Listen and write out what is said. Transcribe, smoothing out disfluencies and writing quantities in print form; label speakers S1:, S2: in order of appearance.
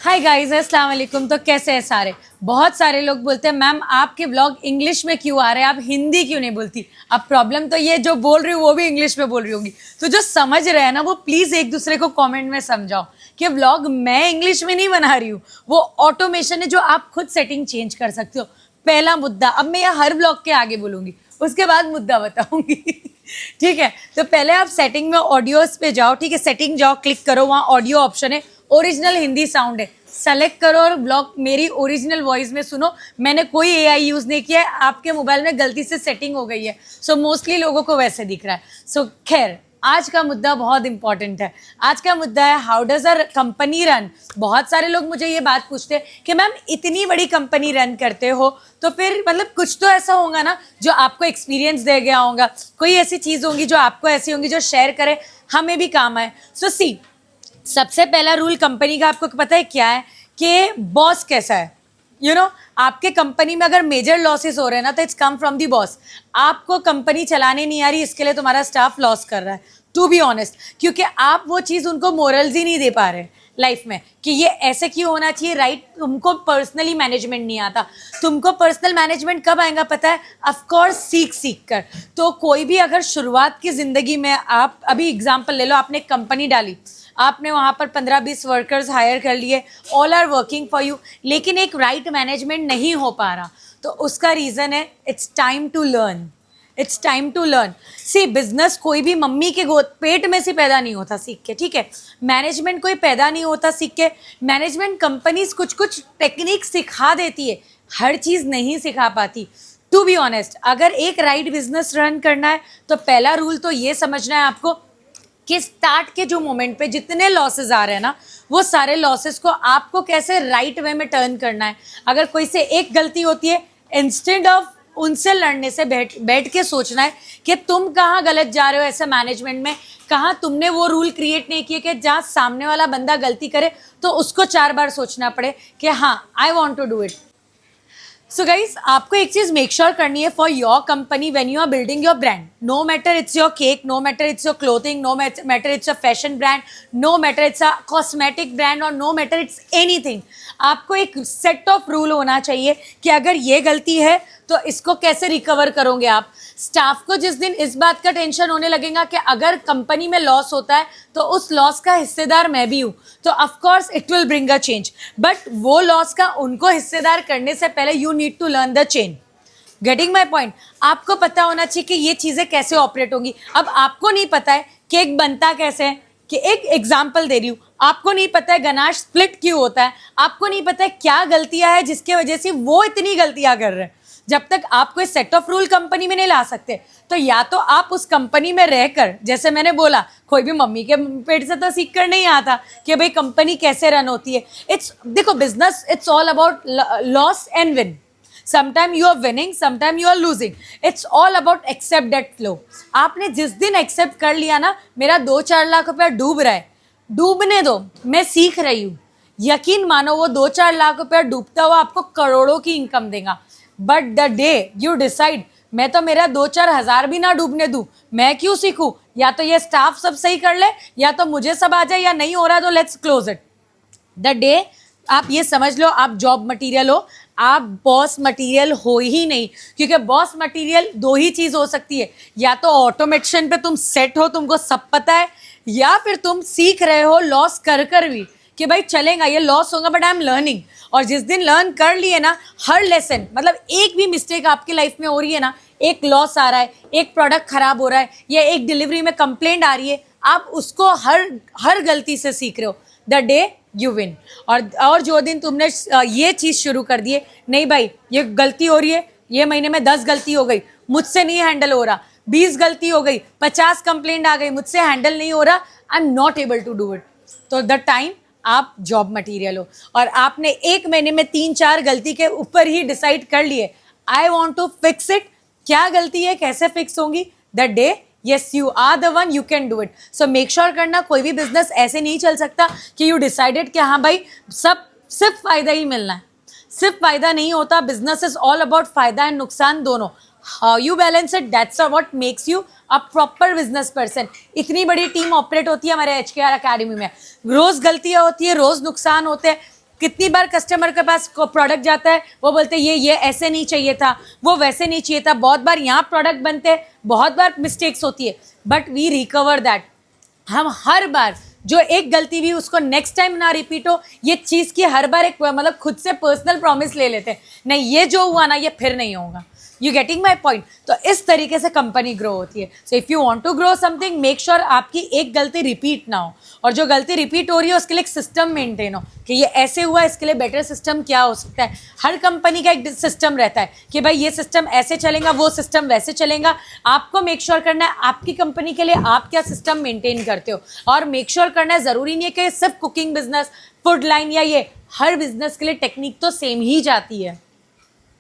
S1: Hi guys, अस्सलाम वालेकुम। तो कैसे हैं सारे? बहुत सारे लोग बोलते हैं मैम आपके ब्लॉग इंग्लिश में क्यों आ रहे हैं, आप हिंदी क्यों नहीं बोलती? अब प्रॉब्लम तो ये जो बोल रही हूँ वो भी इंग्लिश में बोल रही होगी, तो जो समझ रहे हैं ना वो प्लीज़ एक दूसरे को कमेंट में समझाओ कि ब्लॉग मैं इंग्लिश में नहीं बना रही हूँ, वो ऑटोमेशन है जो आप खुद सेटिंग चेंज कर सकते हो। पहला मुद्दा, अब मैं यह हर ब्लॉग के आगे बोलूँगी, उसके बाद मुद्दा बताऊँगी। ठीक है, तो पहले आप सेटिंग में ऑडियोज पे जाओ। ठीक है, सेटिंग जाओ, क्लिक करो, वहाँ ऑडियो ऑप्शन है, ओरिजिनल हिंदी साउंड है, सेलेक्ट करो और ब्लॉग मेरी ओरिजिनल वॉइस में सुनो। मैंने कोई एआई यूज़ नहीं किया है, आपके मोबाइल में गलती से सेटिंग हो गई है, सो मोस्टली लोगों को वैसे दिख रहा है। सो खैर, आज का मुद्दा बहुत इंपॉर्टेंट है। आज का मुद्दा है how does a company run. बहुत सारे लोग मुझे ये बात पूछते हैं कि मैम इतनी बड़ी कंपनी रन करते हो तो फिर मतलब कुछ तो ऐसा होगा ना जो आपको एक्सपीरियंस दे गया होगा, कोई ऐसी चीज़ होगी जो आपको ऐसी होंगी जो शेयर करे, हमें भी काम आए। सो सी, सबसे पहला रूल कंपनी का आपको पता है क्या है कि बॉस कैसा है। आपके कंपनी में अगर मेजर लॉसेस हो रहे हैं ना तो it's come from the boss. आपको कंपनी चलाने नहीं आ रही, इसके लिए तुम्हारा स्टाफ लॉस कर रहा है, टू बी ऑनेस्ट, क्योंकि आप वो चीज़ उनको मोरल्स ही नहीं दे पा रहे लाइफ में कि ये ऐसे क्यों होना चाहिए, राइट। तुमको पर्सनली मैनेजमेंट नहीं आता। तुमको पर्सनल मैनेजमेंट कब आएगा पता है? ऑफकोर्स सीख सीख कर। तो कोई भी अगर शुरुआत की ज़िंदगी में, आप अभी एग्जाम्पल ले लो, आपने कंपनी डाली, आपने वहाँ पर 15-20 वर्कर्स हायर कर लिए, all are working for you, लेकिन एक राइट मैनेजमेंट नहीं हो पा रहा, तो उसका रीज़न है it's time to learn. It's time to learn. See, business कोई भी मम्मी के गोद पेट में से पैदा नहीं होता सीख के, ठीक है। मैनेजमेंट कोई पैदा नहीं होता सीख के। मैनेजमेंट कंपनीज कुछ कुछ टेक्निक सिखा देती है, हर चीज़ नहीं सिखा पाती। टू बी ऑनेस्ट, अगर एक राइट बिजनेस रन करना है तो पहला रूल तो ये समझना है आपको कि स्टार्ट के जो मोमेंट पे जितने लॉसेस आ रहे हैं ना, वो सारे लॉसेस को आपको कैसे राइट वे में टर्न करना है। अगर कोई से एक गलती होती है, इंस्टेड ऑफ उनसे लड़ने से बैठ के सोचना है कि तुम कहाँ गलत जा रहे हो ऐसे मैनेजमेंट में, कहाँ तुमने वो रूल क्रिएट नहीं किए कि जहाँ सामने वाला बंदा गलती करे तो उसको 4 बार सोचना पड़े कि हाँ I want to do it. So guys, आपको एक चीज़ मेक श्योर करनी है for your company when you are building your brand, no matter it's your cake, no matter it's your clothing, no matter it's a fashion brand, no matter it's a cosmetic brand, और no matter it's anything, आपको एक set of rule होना चाहिए कि अगर ये गलती है तो इसको कैसे रिकवर करोगे आप। स्टाफ को जिस दिन इस बात का टेंशन होने लगेगा कि अगर कंपनी में लॉस होता है तो उस लॉस का हिस्सेदार मैं भी हूँ, तो of course it will bring a change, but वो लॉस का उनको हिस्सेदार करने से पहले you need to learn the chain. Getting my point? आपको पता होना चाहिए कि ये चीज़ें कैसे ऑपरेट होंगी। अब आपको नहीं पता है केक बनता कैसे है, कि एक एग्जाम्पल दे रही हूँ, आपको नहीं पता है गनाश स्प्लिट क्यों होता है, आपको नहीं पता है क्या गलतियां हैं जिसके वजह से वो इतनी गलतियां कर रहे हैं। जब तक आप कोई सेट ऑफ रूल कंपनी में नहीं ला सकते, तो या तो आप उस कंपनी में रहकर, जैसे मैंने बोला, कोई भी मम्मी के पेट से तो सीख कर नहीं आता कि भाई कंपनी कैसे रन होती है। देखो, business it's all about loss and win. Sometime you are winning, sometime you are losing, it's all about except that flow. आपने जिस दिन एक्सेप्ट कर लिया ना मेरा 2-4 लाख रुपया डूब रहा है, डूबने दो, मैं सीख रही हूँ, यकीन मानो वो 2-4 लाख रुपया डूबता हुआ आपको करोड़ों की इनकम देगा। But the day you decide मैं तो मेरा 2-4 हज़ार भी ना डूबने दूँ, मैं क्यों सीखूँ, या तो ये स्टाफ सब सही कर ले या तो मुझे सब आ जाए, या नहीं हो रहा तो let's close it. The day आप ये समझ लो आप जॉब मटेरियल हो, आप बॉस मटेरियल हो ही नहीं, क्योंकि बॉस मटेरियल 2 ही चीज़ हो सकती है, या तो ऑटोमेशन पे तुम सेट हो, तुमको सब पता है, या फिर तुम सीख रहे हो लॉस कर कर भी कि भाई चलेगा, ये लॉस होगा बट आई एम लर्निंग। और जिस दिन लर्न कर लिए ना, हर लेसन, मतलब एक भी मिस्टेक आपकी लाइफ में हो रही है ना, एक लॉस आ रहा है, एक प्रोडक्ट खराब हो रहा है, या एक डिलीवरी में कंप्लेंट आ रही है, आप उसको हर गलती से सीख रहे हो, द डे यू विन। और जो दिन तुमने ये चीज़ शुरू कर दिए, नहीं भाई ये गलती हो रही है, ये महीने में 10 गलती हो गई, मुझसे नहीं हैंडल हो रहा, 20 गलती हो गई, 50 कंप्लेंट आ गई, मुझसे हैंडल नहीं हो रहा, I am not able to do it, तो द टाइम आप जॉब मटेरियल हो और आपने एक महीने में 3-4 गलती के ऊपर ही डिसाइड कर लिए I want to fix it. क्या गलती है, कैसे फिक्स होंगी, the day yes you are the one, you can do it. So make sure करना, कोई भी बिजनेस ऐसे नहीं चल सकता कि यू डिसाइडेड कि हाँ भाई सब सिर्फ फायदा ही मिलना है, सिर्फ फायदा नहीं होता। बिजनेस इज ऑल अबाउट फायदा एंड नुकसान दोनों। How you balance it, that's what makes you a proper business person. इतनी बड़ी टीम ऑपरेट होती है हमारे HKR अकेडमी में, रोज गलतियां होती है, रोज नुकसान होते हैं, कितनी बार कस्टमर के पास प्रोडक्ट जाता है, वो बोलते हैं ये ऐसे नहीं चाहिए था, वो वैसे नहीं चाहिए था, बहुत बार यहाँ प्रोडक्ट बनते हैं, बहुत बार मिस्टेक्स होती है, बट वी रिकवर दैट। हम हर बार जो एक गलती भी उसको नेक्स्ट टाइम ना रिपीट हो, ये चीज़ की हर बार एक मतलब खुद से पर्सनल प्रॉमिस ले लेते हैं, नहीं ये जो हुआ ना ये फिर नहीं होगा। You getting my point? तो इस तरीके से कंपनी ग्रो होती है। So if you want to grow something, make sure आपकी एक गलती रिपीट ना हो, और जो गलती रिपीट हो रही है उसके लिए एक सिस्टम मेंटेन हो कि ये ऐसे हुआ, इसके लिए बेटर सिस्टम क्या हो सकता है। हर कंपनी का एक सिस्टम रहता है कि भाई ये सिस्टम ऐसे चलेगा, वो सिस्टम वैसे चलेगा। आपको मेक श्योर करना है आपकी कंपनी के लिए आप क्या सिस्टम मेंटेन करते हो, और मेक श्योर करना है, ज़रूरी नहीं है कि सिर्फ कुकिंग बिजनेस, फूड लाइन या ये, हर बिजनेस के लिए टेक्निक तो सेम ही जाती है।